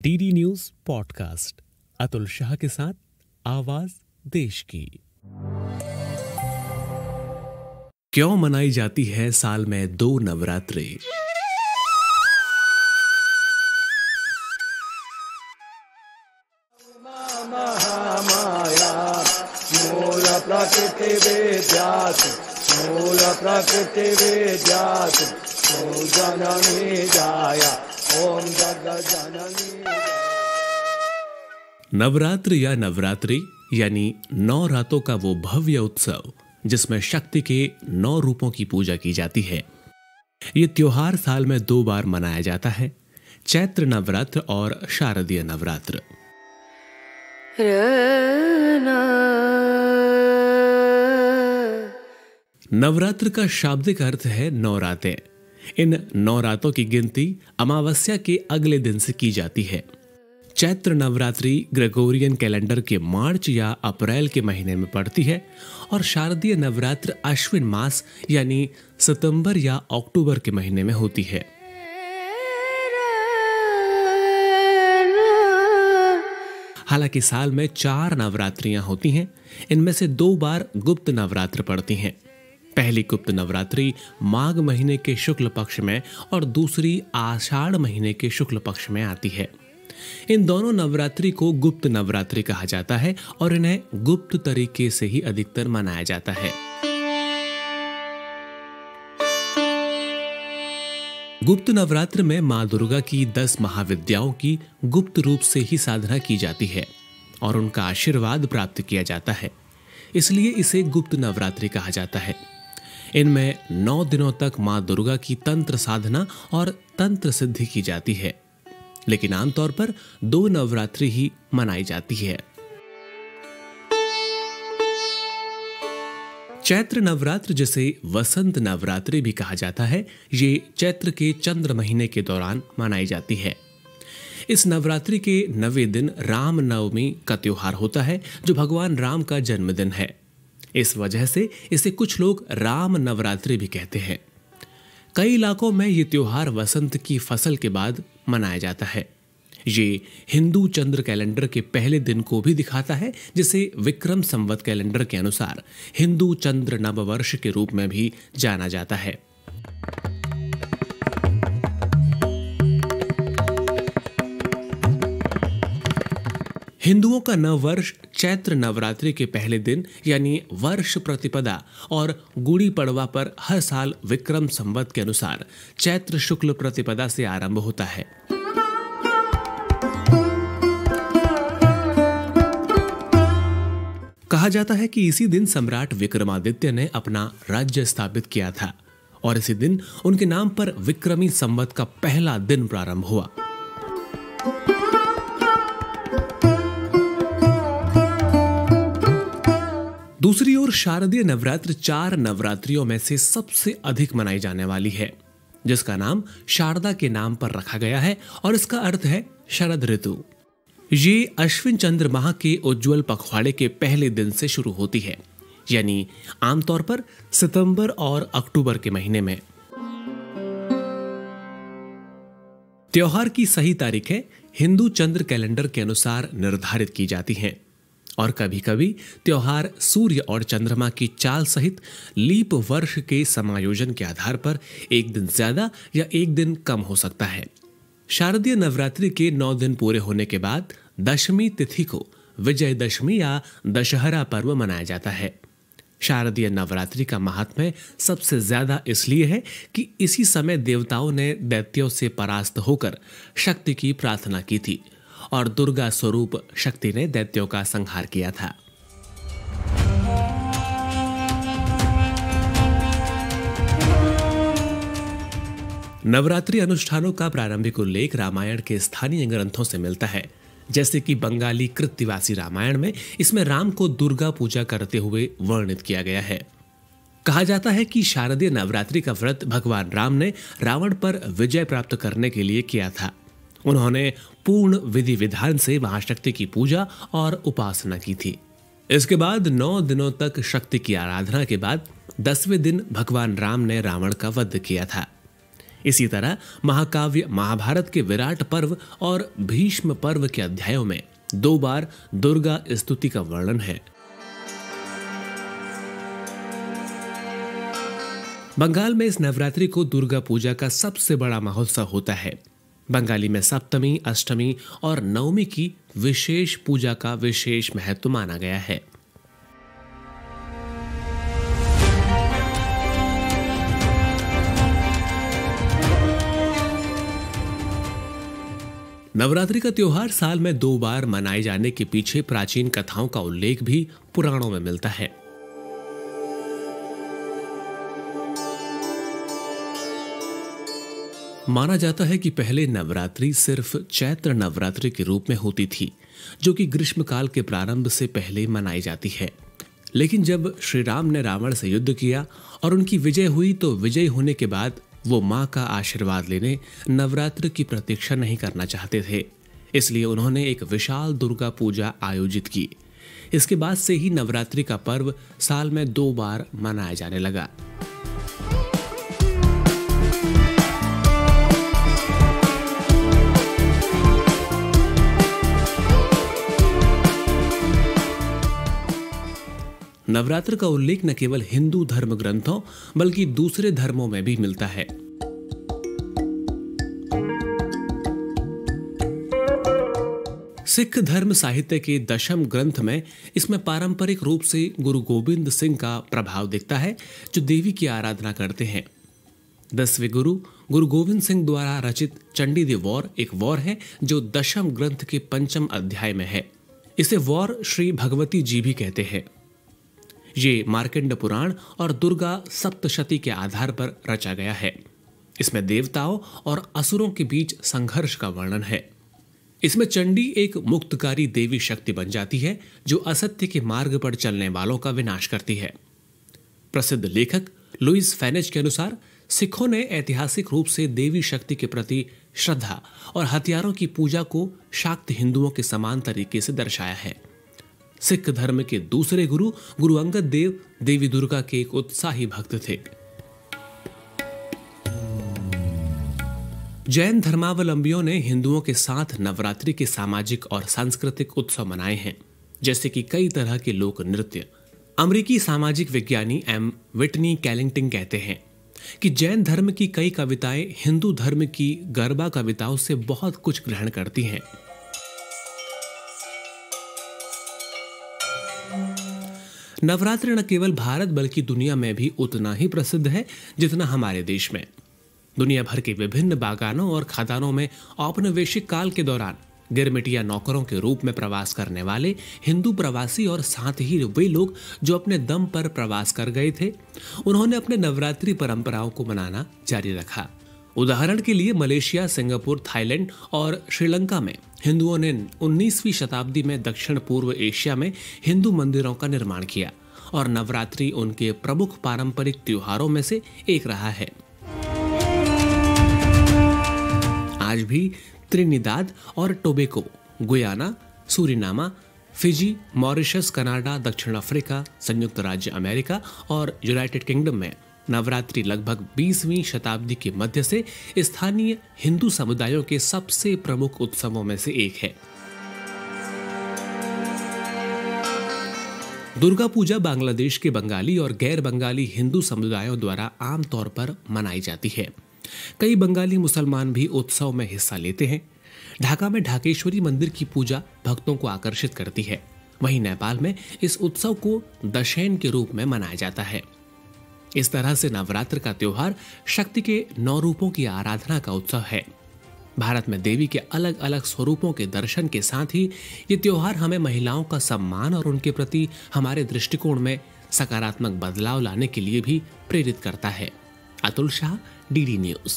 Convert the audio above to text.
DD news podcast Atul Shah के साथ आवाज देश की। क्यों मनाई जाती है साल में 2 नवरात्रि? मूल प्रकृति विद्यात् मूल प्रकृति विद्यात् ओम जननी जाया ओम जगत जननी। नवरात्र या नवरात्रि यानी 9 रातों का वो भव्य उत्सव जिसमें शक्ति के 9 रूपों की पूजा की जाती है। ये त्योहार साल में 2 बार मनाया जाता है, चैत्र नवरात्र और शारदीय नवरात्र। नवरात्र का शाब्दिक अर्थ है 9 रातें। इन 9 रातों की गिनती अमावस्या के अगले दिन से की जाती है। चैत्र नवरात्रि ग्रेगोरियन कैलेंडर के मार्च या अप्रैल के महीने में पड़ती है और शारदीय नवरात्र अश्विन मास यानी सितंबर या अक्टूबर के महीने में होती है। हालांकि साल में 4 नवरात्रियां होती हैं, इनमें से 2 बार गुप्त नवरात्र पड़ती हैं। पहली गुप्त नवरात्रि माघ महीने के शुक्ल पक्ष में और दूसरी आषाढ़ महीने के शुक्ल पक्ष में आती है। इन दोनों नवरात्रि को गुप्त नवरात्रि कहा जाता है और इन्हें गुप्त तरीके से ही अधिकतर मनाया जाता है। गुप्त नवरात्र में मां दुर्गा की 10 महाविद्याओं की गुप्त रूप से ही साधना की जाती है और उनका आशीर्वाद प्राप्त किया जाता है, इसलिए इसे गुप्त नवरात्रि कहा जाता है। इनमें 9 दिनों तक मां दुर्गा की तंत्र साधना और तंत्र सिद्धि की जाती है, लेकिन आमतौर पर 2 नवरात्रि ही मनाई जाती है। चैत्र नवरात्र, जिसे वसंत नवरात्रि भी कहा जाता है, ये चैत्र के चंद्र महीने के दौरान मनाई जाती है। इस नवरात्रि के 9वें दिन राम नवमी का त्योहार होता है, जो भगवान राम का जन्मदिन है। इस वजह से इसे कुछ लोग राम नवरात्रि भी कहते हैं। कई इलाकों में ये त्योहार वसंत की फसल के बाद मनाया जाता है। ये हिंदू चंद्र कैलेंडर के पहले दिन को भी दिखाता है, जिसे विक्रम संवत कैलेंडर के अनुसार हिंदू चंद्र नववर्ष के रूप में भी जाना जाता है। हिंदुओं का नव वर्ष चैत्र नवरात्रि के पहले दिन यानी वर्ष प्रतिपदा और गुड़ी पड़वा पर हर साल विक्रम संवत के अनुसार चैत्र शुक्ल प्रतिपदा से आरंभ होता है। कहा जाता है कि इसी दिन सम्राट विक्रमादित्य ने अपना राज्य स्थापित किया था और इसी दिन उनके नाम पर विक्रमी संवत का पहला दिन प्रारंभ हुआ। दूसरी ओर शारदीय नवरात्र 4 नवरात्रियों में से सबसे अधिक मनाई जाने वाली है, जिसका नाम शारदा के नाम पर रखा गया है और इसका अर्थ है शरद ऋतु। ये अश्विन चंद्र माह के उज्ज्वल पखवाड़े के पहले दिन से शुरू होती है, यानी आमतौर पर सितंबर और अक्टूबर के महीने में। त्योहार की सही तारीखें हिंदू चंद्र कैलेंडर के अनुसार निर्धारित की जाती हैं और कभी कभी त्योहार सूर्य और चंद्रमा की चाल सहित लीप वर्ष के समायोजन के आधार पर एक दिन ज्यादा या एक दिन कम हो सकता है। शारदीय नवरात्रि के 9 दिन पूरे होने के बाद दशमी तिथि को विजयदशमी या दशहरा पर्व मनाया जाता है। शारदीय नवरात्रि का महात्म्य सबसे ज्यादा इसलिए है कि इसी समय देवताओं ने दैत्यों से परास्त होकर शक्ति की प्रार्थना की थी और दुर्गा स्वरूप शक्ति ने दैत्यों का संहार किया था। नवरात्रि अनुष्ठानों का प्रारंभिक उल्लेख रामायण के स्थानीय ग्रंथों से मिलता है, जैसे कि बंगाली कृत्तिवासी रामायण में इसमें राम को दुर्गा पूजा करते हुए वर्णित किया गया है। कहा जाता है कि शारदीय नवरात्रि का व्रत भगवान राम ने रावण पर विजय प्राप्त करने के लिए किया था। उन्होंने पूर्ण विधि विधान से महाशक्ति की पूजा और उपासना की थी। इसके बाद 9 दिनों तक शक्ति की आराधना के बाद 10वें दिन भगवान राम ने रावण का वध किया था। इसी तरह महाकाव्य महाभारत के विराट पर्व और भीष्म पर्व के अध्यायों में 2 बार दुर्गा स्तुति का वर्णन है। बंगाल में इस नवरात्रि को दुर्गा पूजा का सबसे बड़ा महोत्सव होता है। बंगाली में सप्तमी, अष्टमी और नवमी की विशेष पूजा का विशेष महत्व माना गया है। नवरात्रि का त्योहार साल में 2 बार मनाए जाने के पीछे प्राचीन कथाओं का उल्लेख भी पुराणों में मिलता है। माना जाता है कि पहले नवरात्रि सिर्फ चैत्र नवरात्रि के रूप में होती थी, जो कि ग्रीष्मकाल के प्रारंभ से पहले मनाई जाती है। लेकिन जब श्री राम ने रावण से युद्ध किया और उनकी विजय हुई, तो विजय होने के बाद वो मां का आशीर्वाद लेने नवरात्र की प्रतीक्षा नहीं करना चाहते थे। इसलिए उन्होंने एक विशाल दुर्गा पूजा आयोजित की। इसके बाद से ही नवरात्रि का पर्व साल में 2 बार मनाया जाने लगा। नवरात्र का उल्लेख न केवल हिंदू धर्म ग्रंथों बल्कि दूसरे धर्मों में भी मिलता है। सिख धर्म साहित्य के दशम ग्रंथ में इसमें पारंपरिक रूप से गुरु गोविंद सिंह का प्रभाव दिखता है, जो देवी की आराधना करते हैं। 10वें गुरु गोविंद सिंह द्वारा रचित चंडी द वॉर एक वॉर है, जो दशम ग्रंथ के 5वें अध्याय में है। इसे वॉर श्री भगवती जी भी कहते हैं। ये मार्कंड पुराण और दुर्गा सप्तशती के आधार पर रचा गया है। इसमें देवताओं और असुरों के बीच संघर्ष का वर्णन है। इसमें चंडी एक मुक्तकारी देवी शक्ति बन जाती है, जो असत्य के मार्ग पर चलने वालों का विनाश करती है। प्रसिद्ध लेखक लुइस फैनेज के अनुसार सिखों ने ऐतिहासिक रूप से देवी शक्ति के प्रति श्रद्धा और हथियारों की पूजा को शाक्त हिंदुओं के समान तरीके से दर्शाया है। सिख धर्म के दूसरे गुरु अंगद देव देवी दुर्गा के एक उत्साही भक्त थे। जैन धर्मावलंबियों ने हिंदुओं के साथ नवरात्रि के सामाजिक और सांस्कृतिक उत्सव मनाए हैं, जैसे कि कई तरह के लोक नृत्य। अमेरिकी सामाजिक विज्ञानी एम विटनी कैलिंगटन कहते हैं कि जैन धर्म की कई कविताएं हिंदू धर्म की गरबा कविताओं से बहुत कुछ ग्रहण करती हैं। नवरात्र न केवल भारत बल्कि दुनिया में भी उतना ही प्रसिद्ध है जितना हमारे देश में। दुनिया भर के विभिन्न बागानों और खदानों में औपनिवेशिक काल के दौरान गिरमिटिया नौकरों के रूप में प्रवास करने वाले हिंदू प्रवासी और साथ ही वे लोग जो अपने दम पर प्रवास कर गए थे, उन्होंने अपने नवरात्रि परंपराओं को मनाना जारी रखा। उदाहरण के लिए मलेशिया, सिंगापुर, थाईलैंड और श्रीलंका में हिंदुओं ने 19वीं शताब्दी में दक्षिण पूर्व एशिया में हिंदू मंदिरों का निर्माण किया और नवरात्रि उनके प्रमुख पारंपरिक त्योहारों में से एक रहा है। आज भी त्रिनिदाद और Tobago, Guyana, Suriname, Fiji, Mauritius, Canada, दक्षिण अफ्रीका, संयुक्त राज्य अमेरिका और यूनाइटेड किंगडम में नवरात्रि लगभग 20वीं शताब्दी के मध्य से स्थानीय हिंदू समुदायों के सबसे प्रमुख उत्सवों में से एक है। दुर्गा पूजा बांग्लादेश के बंगाली और गैर बंगाली हिंदू समुदायों द्वारा आमतौर पर मनाई जाती है। कई बंगाली मुसलमान भी उत्सव में हिस्सा लेते हैं। ढाका में ढाकेश्वरी मंदिर की पूजा भक्तों को आकर्षित करती है। वहीं नेपाल में इस उत्सव को दशैन के रूप में मनाया जाता है। इस तरह से नवरात्र का त्योहार शक्ति के 9 रूपों की आराधना का उत्सव है। भारत में देवी के अलग अलग स्वरूपों के दर्शन के साथ ही ये त्योहार हमें महिलाओं का सम्मान और उनके प्रति हमारे दृष्टिकोण में सकारात्मक बदलाव लाने के लिए भी प्रेरित करता है। Atul Shah, DD news.